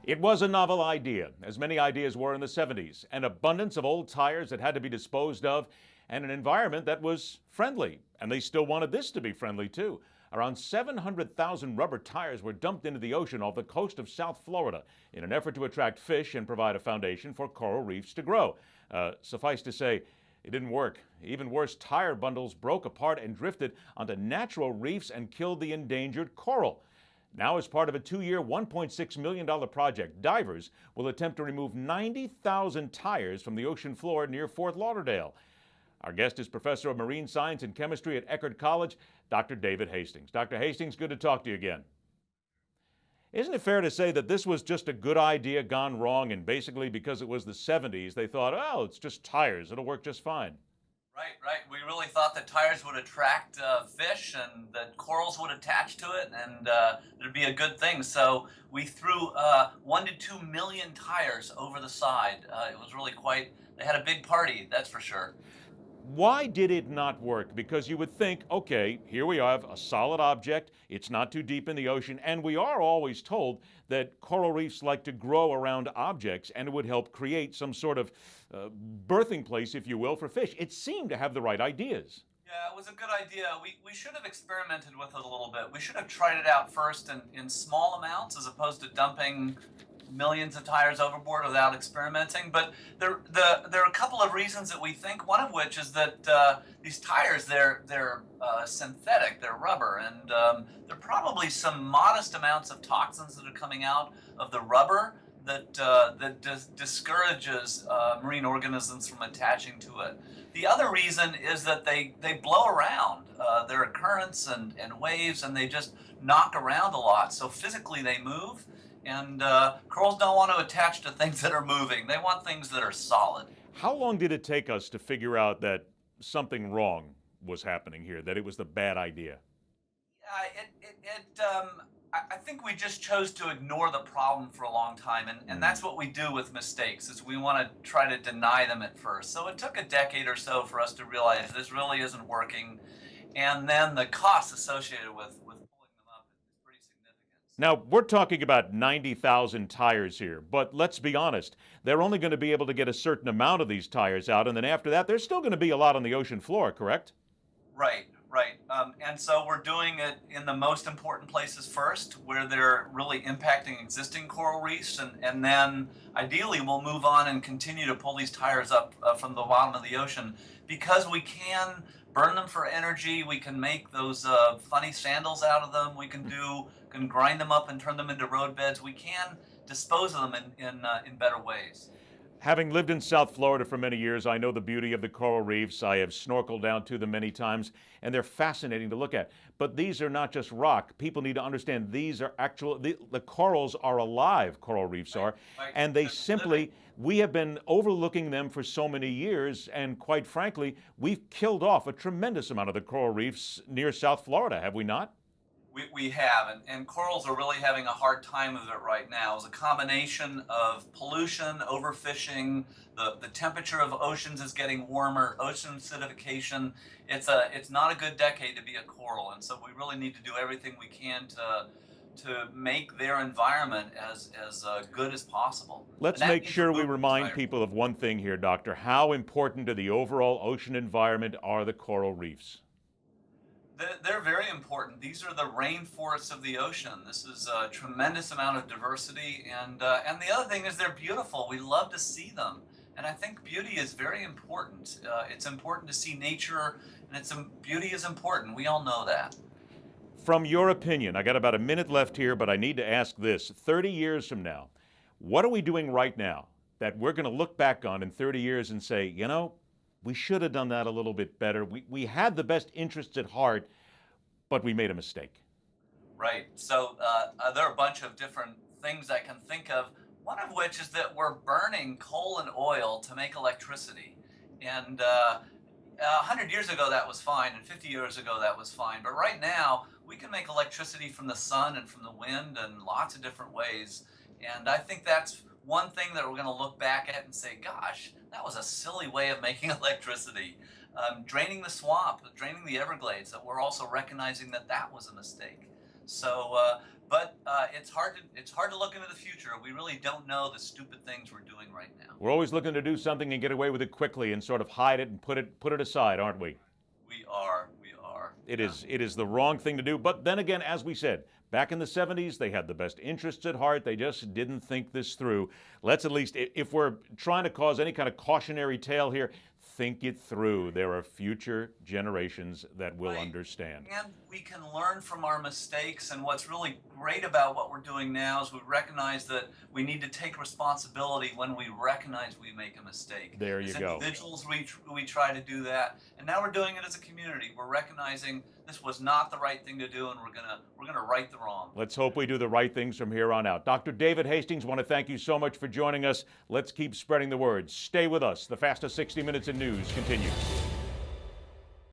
It was a novel idea, as many ideas were in the 70s, an abundance of old tires that had to be disposed of, and an environment that was friendly. And they still wanted this to be friendly, too. Around 700,000 rubber tires were dumped into the ocean off the coast of South Florida in an effort to attract fish and provide a foundation for coral reefs to grow. Suffice to say, it didn't work. Even worse, tire bundles broke apart and drifted onto natural reefs and killed the endangered coral. Now, as part of a 2-year, $1.6 million project, divers will attempt to remove 90,000 tires from the ocean floor near Fort Lauderdale. Our guest is Professor of Marine Science and Chemistry at Eckerd College, Dr. David Hastings. Dr. Hastings, good to talk to you again. Isn't it fair to say that this was just a good idea gone wrong, and basically because it was the 70s, they thought, oh, it's just tires, it'll work just fine? Right. We really thought that tires would attract fish and that corals would attach to it, and it'd be a good thing. So we threw 1 to 2 million tires over the side. It was really they had a big party, that's for sure. Why did it not work? Because you would think, okay, here we have a solid object, it's not too deep in the ocean, and we are always told that coral reefs like to grow around objects, and it would help create some sort of birthing place, if you will, for fish. It seemed to have the right ideas. Yeah, it was a good idea. We should have experimented with it a little bit. We should have tried it out first in small amounts as opposed to dumping millions of tires overboard without experimenting. But there are a couple of reasons that we think. One of which is that these tires, they're synthetic, they're rubber, and there are probably some modest amounts of toxins that are coming out of the rubber that discourages marine organisms from attaching to it. The other reason is that they blow around. There are currents and waves, and they just knock around a lot. So physically they move. And corals don't want to attach to things that are moving. They want things that are solid. How long did it take us to figure out that something wrong was happening here, that it was the bad idea? I think we just chose to ignore the problem for a long time, and that's what we do with mistakes, is we want to try to deny them at first. So it took a decade or so for us to realize this really isn't working, and then the costs associated with pulling them up is pretty significant. Now, we're talking about 90,000 tires here, but let's be honest, they're only going to be able to get a certain amount of these tires out, and then after that, there's still going to be a lot on the ocean floor, correct? Right. And so we're doing it in the most important places first, where they're really impacting existing coral reefs, and then ideally we'll move on and continue to pull these tires up from the bottom of the ocean, because we can burn them for energy. We can make those funny sandals out of them. We can grind them up and turn them into roadbeds. We can dispose of them in better ways. Having lived in South Florida for many years, I know the beauty of the coral reefs. I have snorkeled down to them many times, and they're fascinating to look at. But these are not just rock. People need to understand these are the corals are alive, coral reefs are, and they simply, we have been overlooking them for so many years, and quite frankly, we've killed off a tremendous amount of the coral reefs near South Florida, have we not? We have, and corals are really having a hard time of it right now. It's a combination of pollution, overfishing, the temperature of oceans is getting warmer, ocean acidification. It's not a good decade to be a coral, and so we really need to do everything we can to make their environment as good as possible. Let's make sure we remind people of one thing here, Doctor. How important to the overall ocean environment are the coral reefs? They're very important. These are the rainforests of the ocean. This is a tremendous amount of diversity, and the other thing is they're beautiful. We love to see them, and I think beauty is very important. It's important to see nature, and beauty is important. We all know that. From your opinion, I got about a minute left here, but I need to ask this. 30 years from now, what are we doing right now that we're going to look back on in 30 years and say, you know, we should have done that a little bit better. We had the best interests at heart, but we made a mistake. Right. So there are a bunch of different things I can think of, one of which is that we're burning coal and oil to make electricity. And 100 years ago, that was fine, and 50 years ago, that was fine. But right now, we can make electricity from the sun and from the wind and lots of different ways. And I think that's one thing that we're going to look back at and say, gosh, that was a silly way of making electricity. Draining the swamp, draining the Everglades, that we're also recognizing that that was a mistake. So But it's hard to look into the future. We really don't know the stupid things we're doing right now. We're always looking to do something and get away with it quickly and sort of hide it and put it aside, aren't we? We are. It is the wrong thing to do. But then again, as we said, back in the 70s, they had the best interests at heart. They just didn't think this through. Let's at least, if we're trying to cause any kind of cautionary tale here, think it through. There are future generations that will understand. And we can learn from our mistakes. And what's really great about what we're doing now is we recognize that we need to take responsibility when we recognize we make a mistake. There you go. As individuals, we try to do that. And now we're doing it as a community. We're recognizing this was not the right thing to do, and we're gonna right the wrong. Let's hope we do the right things from here on out. Dr. David Hastings, want to thank you so much for joining us. Let's keep spreading the word. Stay with us. The fastest 60 minutes in news continues.